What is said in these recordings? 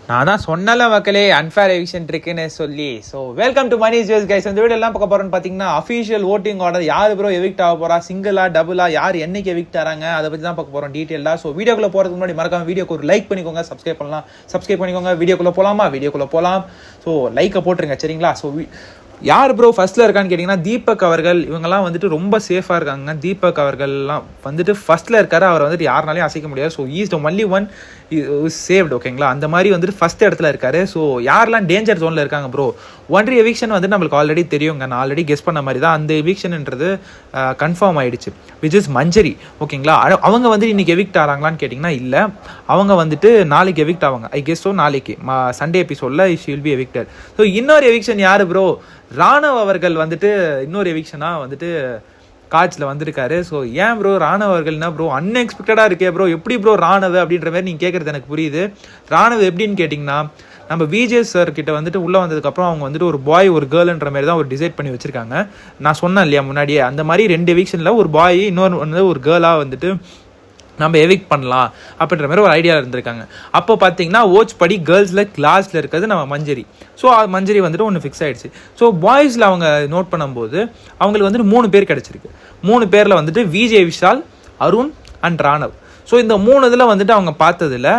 நான் தான் சொன்னல மக்களே அன்ஃபேர் எவிக்ஷன் இருக்குன்னு சொல்லி. So welcome to Money Jewels guys. இந்த வீடியோ எல்லாம் பார்க்க போறோம்னு பார்த்தீங்கன்னா அஃபிஷியல் ஓட்டிங் ஆர்டர் யார் ப்ரோ எவிக்ட் ஆக போறா, சிங்கிளா டபுளா, யார் என்னைக்கு எவிக்ட் ஆறாங்க, அதை பற்றி தான் பார்க்க போறோம் டீட்டெயிலாக. ஸோ வீடியோக்குள்ள போறதுக்கு முன்னாடி மறக்காம வீடியோக்கு ஒரு லைக் பண்ணிக்கோங்க, சப்ஸ்கிரைப் பண்ணிக்கோங்க. வீடியோக்குள்ள போகலாம். ஸோ லைக்கை போட்டுருங்க சரிங்களா. ஸோ யார் ப்ரோ ஃபர்ஸ்ட்ல இருக்கான்னு கேட்டிங்கன்னா தீபக் அவர்கள். இவங்கெல்லாம் வந்துட்டு ரொம்ப சேஃபாக இருக்காங்க. தீபக் அவர்கள்லாம் வந்துட்டு ஃபர்ஸ்ட்ல இருக்காரு. அவர் வந்துட்டு யாருனாலையும் அசைக்க முடியாது. So is the only one saved ஓகேங்களா. அந்த மாதிரி வந்துட்டு ஃபர்ஸ்ட் இடத்துல இருக்காரு. ஸோ யாரெல்லாம் டேஞ்சர் ஜோனில் இருக்காங்க ப்ரோ, ஒன்றை எவிக்ஷன் வந்து நம்மளுக்கு ஆல்ரெடி தெரியுங்க. நான் ஆல்ரெடி கெஸ் பண்ண மாதிரி தான் அந்த எவிக்ஷன்ன்றது கன்ஃபார்ம் ஆயிடுச்சு, விச் இஸ் மஞ்சரி ஓகேங்களா. அவங்க வந்து இன்னைக்கு எவிக்ட் ஆகிறாங்களான்னு கேட்டிங்கன்னா இல்லை, அவங்க வந்துட்டு நாளைக்கு எவிக்ட் ஆவாங்க ஐ கெஸ். ஸோ நாளைக்கு சண்டே எபிசோடில் she will be evicted. So இன்னொரு எவிக்ஷன் யார் ப்ரோ, ராணவ் அவர்கள் வந்துட்டு இன்னொரு எவிக்ஷனாக வந்துட்டு காட்சியில் வந்திருக்காரு. ஸோ ஏன் ப்ரோ ராணவ் அவர்கள்னா ப்ரோ அன்எக்ஸ்பெக்டடாக இருக்கே ப்ரோ, எப்படி ப்ரோ ராணவ் அப்படின்ற மாதிரி நீங்கள் கேட்குறது எனக்கு புரியுது. ராணவ் எப்படின்னு கேட்டிங்கன்னா நம்ம விஜய் சார் கிட்ட வந்துட்டு உள்ளே வந்ததுக்கப்புறம் அவங்க வந்துட்டு ஒரு பாய் ஒரு கேர்ள்ன்ற மாதிரி தான் ஒரு டிசைட் பண்ணி வச்சுருக்காங்க. நான் சொன்னேன் இல்லையா முன்னாடியே, அந்த மாதிரி 2 எவிக்ஷனில் ஒரு பாய் இன்னொரு வந்து ஒரு கேர்ளாக வந்துட்டு நம்ம எவிக்ட் பண்ணலாம் அப்படின்ற மாதிரி ஒரு ஐடியா இருந்திருக்காங்க. அப்போ பார்த்தீங்கன்னா ஓச் படி கேர்ள்ஸில் கிளாஸில் இருக்கிறது நம்ம மஞ்சரி. ஸோ மஞ்சரி வந்துட்டு ஒன்று ஃபிக்ஸ் ஆகிடுச்சு. ஸோ பாய்ஸில் அவங்க நோட் பண்ணும்போது அவங்களுக்கு வந்துட்டு 3 பேர் கிடச்சிருக்கு. 3 பேரில் வந்துட்டு விஜய் விஷால், அருண் அண்ட் ராணவ். ஸோ இந்த 3 இதில் வந்துட்டு அவங்க பார்த்ததில்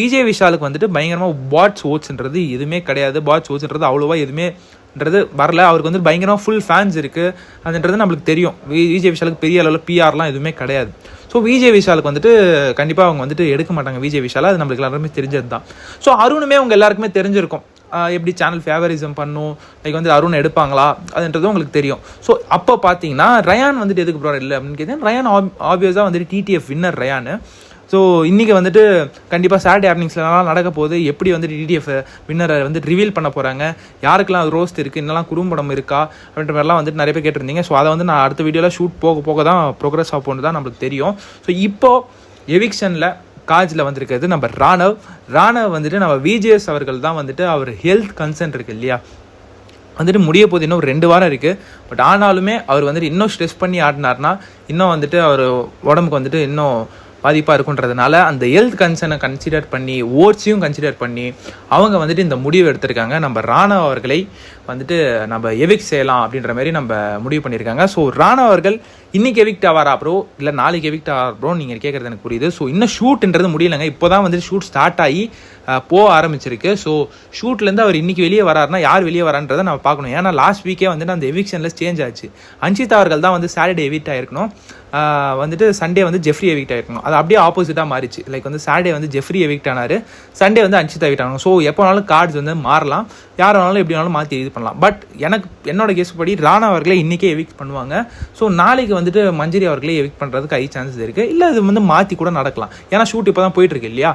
விஜய் விஷாலுக்கு வந்துட்டு பயங்கரமாக பாட்ஸ் ஓட்ஸ்ன்றது எதுவுமே கிடையாது. பாட்ஸ் ஓட்ஸ்ன்றது அவ்வளோவா எதுவுமேன்றது வரல. அவருக்கு வந்து பயங்கரமாக ஃபுல் ஃபேன்ஸ் இருக்குது அதுன்றது நம்மளுக்கு தெரியும். விஜய் விஷாலுக்கு பெரிய அளவில் பிஆர்லாம் எதுவுமே கிடையாது. ஸோ விஜய் விஷாலுக்கு வந்துட்டு கண்டிப்பாக அவங்க வந்துட்டு எடுக்க மாட்டாங்க விஜய் விஷால், அது நம்மளுக்கு எல்லாருமே தெரிஞ்சது தான். ஸோ அருணுமே அவங்க எல்லாருக்குமே தெரிஞ்சிருக்கும் எப்படி சேனல் ஃபேவரிசம் பண்ணும், லைக் வந்து அருண் எடுப்பாங்களா அதுன்றது உங்களுக்கு தெரியும். ஸோ அப்போ பார்த்தீங்கன்னா ரயான் வந்துட்டு எதுக்கு ப்ரோ இல்லை அப்படின்னு கேட்டேன். ரயான் ஆப்வியஸாக வந்துட்டு டிடிஎஃப் வின்னர் ரயான். ஸோ இன்றைக்கி வந்துட்டு கண்டிப்பாக சாட்டர்டே ஆர்னிங்ஸ்லாம் நடக்க போகுது. எப்படி வந்துட்டு டிடிஎஃப் வின்னரை வந்துட்டு ரிவீல் பண்ண போகிறாங்க, யாருக்கெல்லாம் ரோஸ்ட் இருக்குது, இன்னெல்லாம் குறும்படம் இருக்கா அப்படின்ற மாதிரிலாம் வந்துட்டு நிறைய பேர் கேட்டிருந்தீங்க. ஸோ அதை வந்து நான் அடுத்த வீடியோவில் ஷூட் போக தான் ப்ரோக்ரஸ் ஆகும்னு தான் நம்மளுக்கு தெரியும். ஸோ இப்போது எவிக்ஷனில் காஜில் வந்திருக்கிறது நம்ம ராணவ் வந்துட்டு நம்ம விஜிஎஸ் அவர்கள் தான் வந்துட்டு அவர் ஹெல்த் கன்சர்ன் இருக்குது இல்லையா, வந்துட்டு முடிய போது இன்னும் 2 வாரம் இருக்குது. பட் ஆனாலுமே அவர் வந்துட்டு இன்னும் ஸ்ட்ரெஸ் பண்ணி ஆடினார்னா இன்னும் வந்துட்டு அவர் உடம்புக்கு வந்துட்டு இன்னும் பாதிப்பாக இருக்குன்றதுனால அந்த ஹெல்த் கன்சர்னை கன்சிடர் பண்ணி ஓட்ஸையும் கன்சிடர் பண்ணி அவங்க வந்துட்டு இந்த முடிவு எடுத்திருக்காங்க. நம்ம ராணவ் அவர்களை வந்துட்டு நம்ம எவிக்ட் செய்யலாம் அப்படின்ற மாதிரி நம்ம முடிவு பண்ணியிருக்காங்க. ஸோ ராணவ் அவர்கள் இன்றைக்கி எவிக்ட் ஆவாரா ப்ரோ இல்லை நாளைக்கு எவிக்ட் ஆவார் ப்ரோ நீங்கள் கேட்குறது எனக்கு புரியுது. ஸோ இன்னும் ஷூட்ன்றது முடியலைங்க. இப்போ தான் வந்துட்டு ஷூட் ஸ்டார்ட் ஆகி போக ஆரம்பிச்சிருக்கு. ஸோ ஷூட்லேருந்து அவர் இன்றைக்கி வெளியே வராருன்னா யார் வெளியே வரான்றதை நம்ம பார்க்கணும். ஏன்னா லாஸ்ட் வீக்கே வந்துட்டு அந்த எவிக்ஷனில் சேஞ்ச் ஆச்சு. அன்ஷிதா அவர்கள் தான் வந்து சாட்டர்டே எவிக்ட் ஆகிருக்கணும், வந்துட்டு சண்டே வந்து ஜெஃப்ரி எவிக்ட் ஆகிருக்கணும். அது அப்படியே ஆப்போசிட்டாக மாறிச்சு. லைக் வந்து சாட்டர்டே வந்து ஜெஃப்ரி எவிக்ட் ஆனார், சண்டே வந்து அன்ஷிதா எவிக்ட் ஆனாங்க. ஸோ எப்போ வேணாலும் கார்ட்ஸ் வந்து மாறலாம், யார் வேணாலும் எப்படி வேணாலும் மாற்றி இது பண்ணலாம். பட் என்னோட கேஸ் படி ராணா அவர்களே இன்றைக்கே எவிக்ட் பண்ணுவாங்க. ஸோ நாளைக்கு வந்துட்டு மஞ்சரி அவர்களே எவிக்ட் பண்ணுறதுக்கு ஹை சான்சஸ் இருக்குது. இல்லை அது வந்து மாற்றி கூட நடக்கலாம், ஏன்னா ஷூட் இப்போ தான் போயிட்டுருக்கு இல்லையா.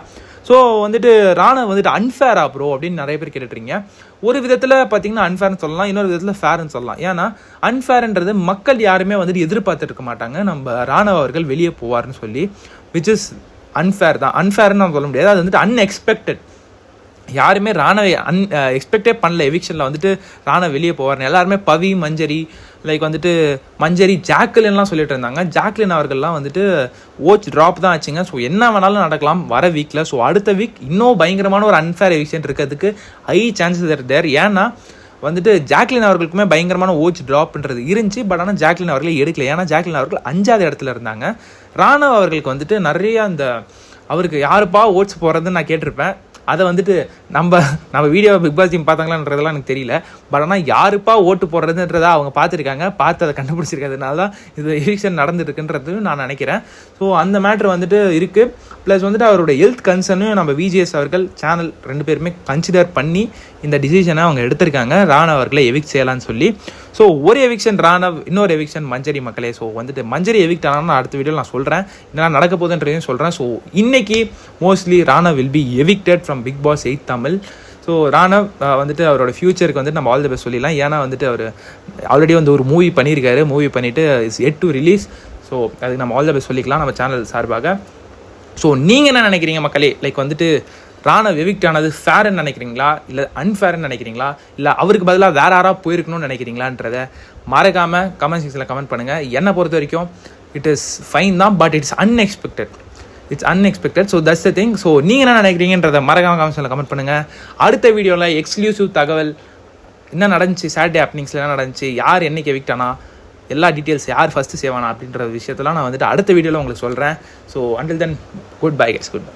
ஸோ வந்துட்டு ராணா வந்துட்டு அன்ஃபேரா ப்ரோ அப்படின்னு நிறைய பேர் கேட்டுட்றீங்க. ஒரு விதத்தில் பார்த்தீங்கன்னா அன்ஃபேர்னு சொல்லலாம், இன்னொரு விதத்தில் ஃபேர்னு சொல்லலாம். ஏன்னா அன்ஃபேர்ன்றது மக்கள் யாருமே வந்துட்டு எதிர்பார்த்துட்டு இருக்க மாட்டாங்க நம்ம ராணவ் அவர்கள் வெளியே போவார்னு சொல்லி, விச் இஸ் அன்ஃபேர் தான். அன்ஃபேர்னு நம்ம சொல்ல முடியாது, அது வந்துட்டு அன்எக்ஸ்பெக்டட். யாருமே ராணவை எக்ஸ்பெக்டே பண்ணல எவிக்ஷனில் வந்துட்டு ராணவ் வெளியே போவார்னு. எல்லாருமே பவி, மஞ்சரி, லைக் வந்துட்டு மஞ்சரி, ஜாக்லின்லாம் சொல்லிட்டு இருந்தாங்க. ஜாக்லின் அவர்கள்லாம் வந்துட்டு ஓச் ட்ராப் தான் ஆச்சுங்க. ஸோ என்ன வேணாலும் நடக்கலாம் வர வீக்கில். ஸோ அடுத்த வீக் இன்னும் பயங்கரமான ஒரு அன்ஃபேர் எவிக்ஷன் இருக்கிறதுக்கு ஹை சான்சஸ் தேர். ஏன்னா வந்துட்டு ஜாக்லின் அவர்களுக்குமே பயங்கரமான ஓச் ட்ராப்ன்றது இருந்துச்சு. பட் ஆனால் ஜாக்லின் அவர்களே எடுக்கல, ஏன்னா ஜாக்லின் அவர்கள் 5வது இடத்துல இருந்தாங்க. ராணவ் அவர்களுக்கு வந்துட்டு நிறைய அந்த அவருக்கு யாருப்பா ஓட்ஸ் போடுறதுன்னு நான் கேட்டிருப்பேன். அதை வந்துட்டு நம்ம வீடியோ பிக் பாஸ் டீம் பார்த்தாங்களான்றதெல்லாம் எனக்கு தெரியல. பட் ஆனால் யாருப்பா ஓட்டு போடுறதுன்றதை அவங்க பார்த்துருக்காங்க, பார்த்து அதை கண்டுபிடிச்சிருக்கிறதுனால தான் இது எவிக்ஷன் நடந்துருக்குன்றது நான் நினைக்கிறேன். ஸோ அந்த மேட்ரு வந்துட்டு இருக்குது. ப்ளஸ் வந்துட்டு அவருடைய ஹெல்த் கன்சர்னும் நம்ம விஜிஎஸ் அவர்கள் சேனல் 2 பேருமே கன்சிடர் பண்ணி இந்த டிசிஷனை அவங்க எடுத்திருக்காங்க, ராணவ் அவர்களை எவிக்ட் செய்யலான்னு சொல்லி. ஸோ ஒரு எவிக்ஷன் ராணவ், இன்னொரு எவிக்ஷன் மஞ்சரி மக்களே. ஸோ வந்துட்டு மஞ்சரி எவிக்ட் ஆனால் அடுத்த வீடியோவில் நான் சொல்கிறேன், இதெல்லாம் நடக்க போகுதுன்றதையும் சொல்கிறேன். ஸோ இன்னைக்கு mostly Ranav will be evicted from Bigg Boss 8 Tamil. So Ranav வந்துட்டு அவரோட ஃபியூச்சருக்கு வந்துட்டு நம்ம ஆல் தி பெஸ்ட் சொல்லிடலாம். ஏன்னா வந்துட்டு அவர் ஆல்ரெடி வந்து ஒரு மூவி பண்ணியிருக்காரு, மூவி பண்ணிவிட்டு is yet to release. So அதுக்கு நம்ம ஆல் தி பெஸ்ட் சொல்லிக்கலாம் நம்ம சேனல் சார்பாக. ஸோ நீங்கள் என்ன நினைக்கிறீங்க மக்களே, லைக் வந்துட்டு ராணவ் எவிக்ட் ஆனது ஃபேர்ன்னு நினைக்கிறீங்களா இல்லை அன்ஃபேர்ன்னு நினைக்கிறீங்களா, இல்லை அவருக்கு பதிலாக வேற யாராக போயிருக்கணும்னு நினைக்கிறீங்களான்றதை மறக்காமல் கமெண்ட் செக்ஷனில் கமெண்ட் பண்ணுங்கள். என்னை பொறுத்த வரைக்கும் இட் இஸ் ஃபைன் தான், but it's unexpected. It's unexpected. So that's the thing. So நீங்கள் என்ன நினைக்கிறீங்கன்றதை மறக்காம கமெண்ட்ஸில் கமெண்ட் பண்ணுங்கள். அடுத்த வீடியோவில் எக்ஸ்க்ளூசிவ் தகவல் என்ன நடந்துச்சு, சாட்டர்டே ஹேப்பனிங்ஸில் என்ன நடந்துச்சு, யார் என்னைக்கு எவிக்ட் ஆனா, எல்லா டீட்டெயில்ஸ் யார் ஃபஸ்ட்டு சேவானா அப்படின்ற விஷயத்தெல்லாம் நான் வந்துட்டு அடுத்த வீடியோவில் உங்களுக்கு சொல்கிறேன். So until then good bye guys, good bye.